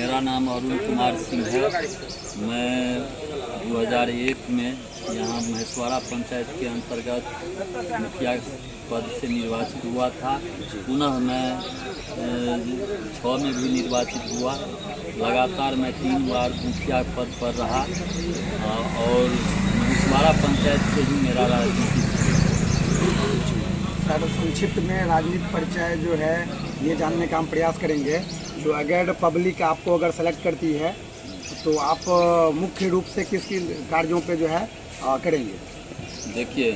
मेरा नाम अरुण कुमार सिंह है। मैं 2001 में यहाँ महेशवाड़ा पंचायत के अंतर्गत मुखिया पद से निर्वाचित हुआ था। पुनः मैं 6 में भी निर्वाचित हुआ। लगातार मैं 3 बार मुखिया पद पर रहा और महेशवाड़ा पंचायत से ही मेरा राजनीतिक। सर, संक्षिप्त में राजनीतिक परिचय जो है ये जानने का हम प्रयास करेंगे। जो अगर पब्लिक आपको अगर सेलेक्ट करती है तो आप मुख्य रूप से किस कार्यों पे जो है करेंगे? देखिए,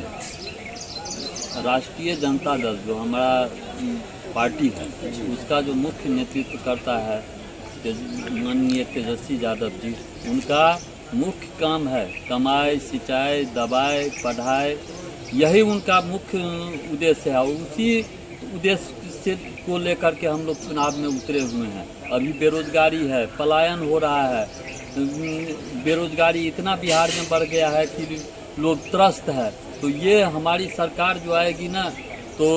राष्ट्रीय जनता दल जो हमारा पार्टी है उसका जो मुख्य नेतृत्व करता है माननीय तेजस्वी यादव जी, उनका मुख्य काम है कमाई, सिंचाई, दवाई, पढ़ाई, यही उनका मुख्य उद्देश्य है। उसी उद्देश्य से को लेकर के हम लोग चुनाव में उतरे हुए हैं। अभी बेरोजगारी है, पलायन हो रहा है, बेरोजगारी इतना बिहार में बढ़ गया है कि लोग त्रस्त है। तो ये हमारी सरकार जो आएगी ना तो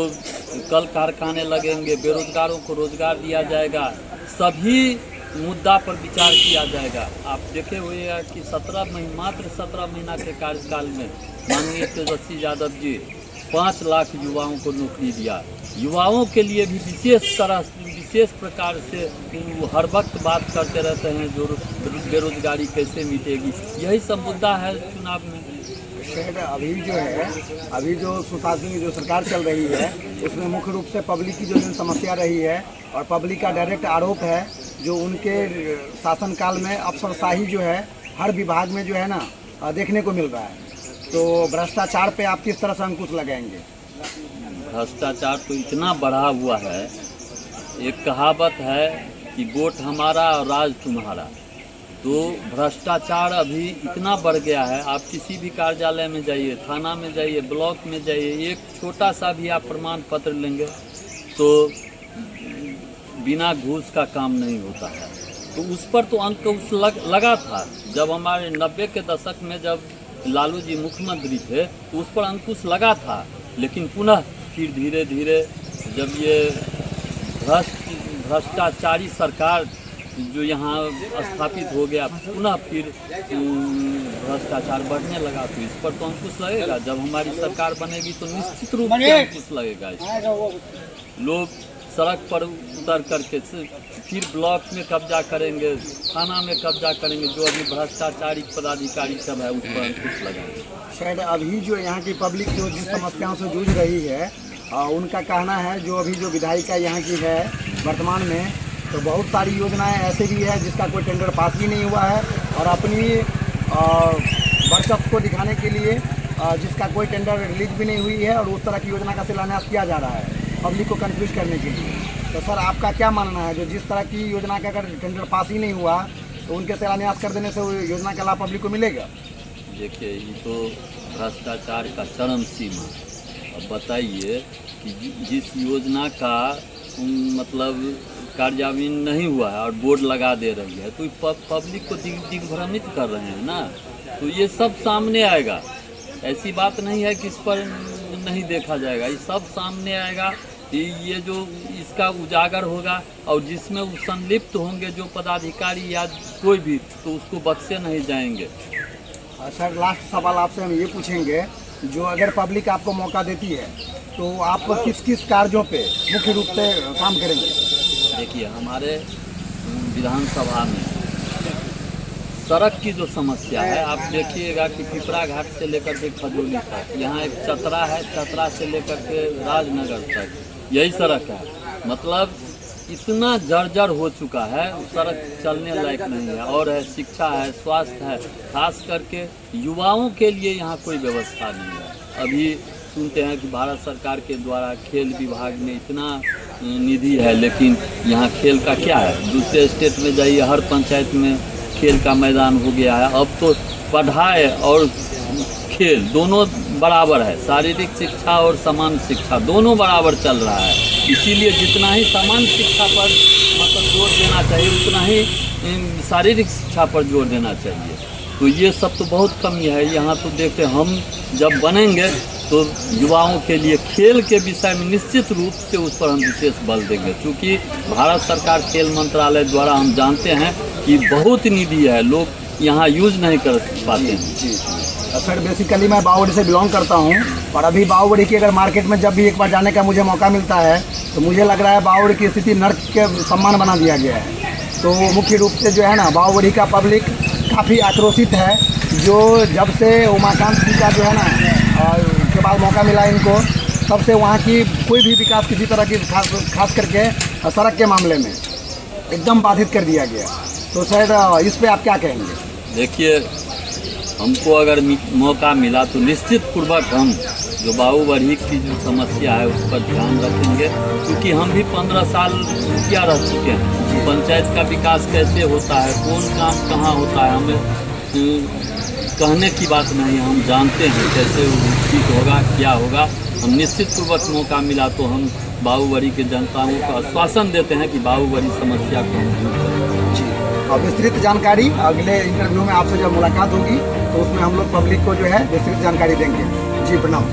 कल कारखाने लगेंगे, बेरोजगारों को रोजगार दिया जाएगा, सभी मुद्दा पर विचार किया जाएगा। आप देखे हुए हैं कि मात्र 17 महीना के कार्यकाल में माननीय तेजस्वी यादव जी 5 लाख युवाओं को नौकरी दिया। युवाओं के लिए भी विशेष प्रकार से हर वक्त बात करते रहते हैं जो बेरोजगारी कैसे मिटेगी, यही सब मुद्दा है चुनाव में। शायद अभी जो सुशासन की जो सरकार चल रही है उसमें मुख्य रूप से पब्लिक की जो समस्या रही है और पब्लिक का डायरेक्ट आरोप है जो उनके शासनकाल में अफसरशाही जो है हर विभाग में जो है ना देखने को मिल रहा है। तो भ्रष्टाचार पे आप किस तरह से अंकुश लगाएंगे? भ्रष्टाचार तो इतना बढ़ा हुआ है, एक कहावत है कि वोट हमारा और राज तुम्हारा। तो भ्रष्टाचार अभी इतना बढ़ गया है, आप किसी भी कार्यालय में जाइए, थाना में जाइए, ब्लॉक में जाइए, एक छोटा सा भी आप प्रमाण पत्र लेंगे तो बिना घूस का काम नहीं होता है। तो उस पर तो अंकुश लगा था जब हमारे 90 के दशक में जब लालू जी मुख्यमंत्री थे तो उस पर अंकुश लगा था। लेकिन पुनः फिर धीरे धीरे जब ये भ्रष्टाचारी सरकार जो यहाँ स्थापित हो गया, पुनः फिर भ्रष्टाचार बढ़ने लगा। तो इस पर तो अंकुश लगेगा। जब हमारी सरकार बनेगी तो निश्चित रूप से अंकुश लगेगा। लोग सड़क पर उतर करके फिर ब्लॉक में कब्जा करेंगे, थाना में कब्जा करेंगे, जो अभी भ्रष्टाचारी पदाधिकारी सब है उस पर अंकुश लगाएंगे। शायद अभी जो यहाँ की पब्लिक जो जिस समस्याओं से जूझ रही है उनका कहना है जो अभी जो विधायिका यहाँ की है वर्तमान में, तो बहुत सारी योजनाएं ऐसे भी है जिसका कोई टेंडर पास भी नहीं हुआ है और अपनी वर्चस्व को दिखाने के लिए जिसका कोई टेंडर रिलीज भी नहीं हुई है और उस तरह की योजना का शिलान्यास किया जा रहा है पब्लिक को कंफ्यूज करने के लिए। तो सर, आपका क्या मानना है जो जिस तरह की योजना का अगर टेंडर पास ही नहीं हुआ तो उनके शिलान्यास कर देने से वो योजना का लाभ पब्लिक को मिलेगा? देखिए, ये तो भ्रष्टाचार का चरम सीमा। अब बताइए कि जिस योजना का मतलब कार्यान्वयन नहीं हुआ है और बोर्ड लगा दे रही है तो पब्लिक को दिग्भ्रमित कर रहे हैं ना। तो ये सब सामने आएगा, ऐसी बात नहीं है कि इस पर नहीं देखा जाएगा, ये सब सामने आएगा। ये जो इसका उजागर होगा और जिसमें वो संलिप्त होंगे जो पदाधिकारी या कोई भी, तो उसको बख्शे नहीं जाएंगे। सर, लास्ट सवाल आपसे हम ये पूछेंगे, जो अगर पब्लिक आपको मौका देती है तो आप किस किस कार्यों पे मुख्य रूप से काम करेंगे? देखिए, हमारे विधानसभा में सड़क की जो समस्या है, आप देखिएगा कि पिपरा घाट से लेकर के खजोली तक, यहाँ एक चतरा है, चतरा से लेकर के राजनगर तक यही सड़क है। मतलब इतना जर्जर हो चुका है, सड़क चलने लायक नहीं है। और है शिक्षा है, स्वास्थ्य है, खास करके युवाओं के लिए यहाँ कोई व्यवस्था नहीं है। अभी सुनते हैं कि भारत सरकार के द्वारा खेल विभाग में इतना निधि है, लेकिन यहाँ खेल का क्या है? दूसरे स्टेट में जाइए, हर पंचायत में खेल का मैदान हो गया है। अब तो पढ़ाई और खेल दोनों बराबर है, शारीरिक शिक्षा और समान शिक्षा दोनों बराबर चल रहा है। इसीलिए जितना ही समान शिक्षा पर मतलब जोर देना चाहिए उतना ही शारीरिक शिक्षा पर जोर देना चाहिए। तो ये सब तो बहुत कमी है यहाँ। तो देखते हम जब बनेंगे तो युवाओं के लिए खेल के विषय में निश्चित रूप से उस पर हम विशेष बल देंगे, क्योंकि भारत सरकार खेल मंत्रालय द्वारा हम जानते हैं कि बहुत निधि है, लोग यहाँ यूज नहीं कर पाते हैं। जी सर, बेसिकली मैं बावड़ी से बिलोंग करता हूँ और अभी बावड़ी की अगर मार्केट में जब भी एक बार जाने का मुझे मौका मिलता है तो मुझे लग रहा है बावड़ी की स्थिति नर्क के सम्मान बना दिया गया है। तो मुख्य रूप से जो है ना, बावड़ी का पब्लिक काफ़ी आक्रोशित है, जो जब से उमाकांत जी का जो है ना के बाद मौका मिला इनको, तब से वहाँ की कोई भी विकास किसी तरह की खास करके सड़क के मामले में एकदम बाधित कर दिया गया। तो सर इस पे आप क्या कहेंगे? देखिए, हमको अगर मौका मिला तो निश्चित पूर्वक हम जो बाबूबढ़ी की जो समस्या है उस पर ध्यान रखेंगे, क्योंकि हम भी 15 साल मुखिया रह चुके हैं। पंचायत का विकास कैसे होता है, कौन काम कहाँ होता है, हमें कहने की बात नहीं, हम जानते हैं कैसे वो ठीक होगा, क्या होगा। हम निश्चित पूर्वक मौका मिला तो हम बाबूबढ़ी के जनताओं को आश्वासन देते हैं कि बाबूबढ़ी समस्या को हम दूर करेंगे। जी, और विस्तृत जानकारी अगले इंटरव्यू में आपसे जब मुलाकात होगी तो उसमें हम लोग पब्लिक को जो है विस्तृत जानकारी देंगे। जी प्रणाम।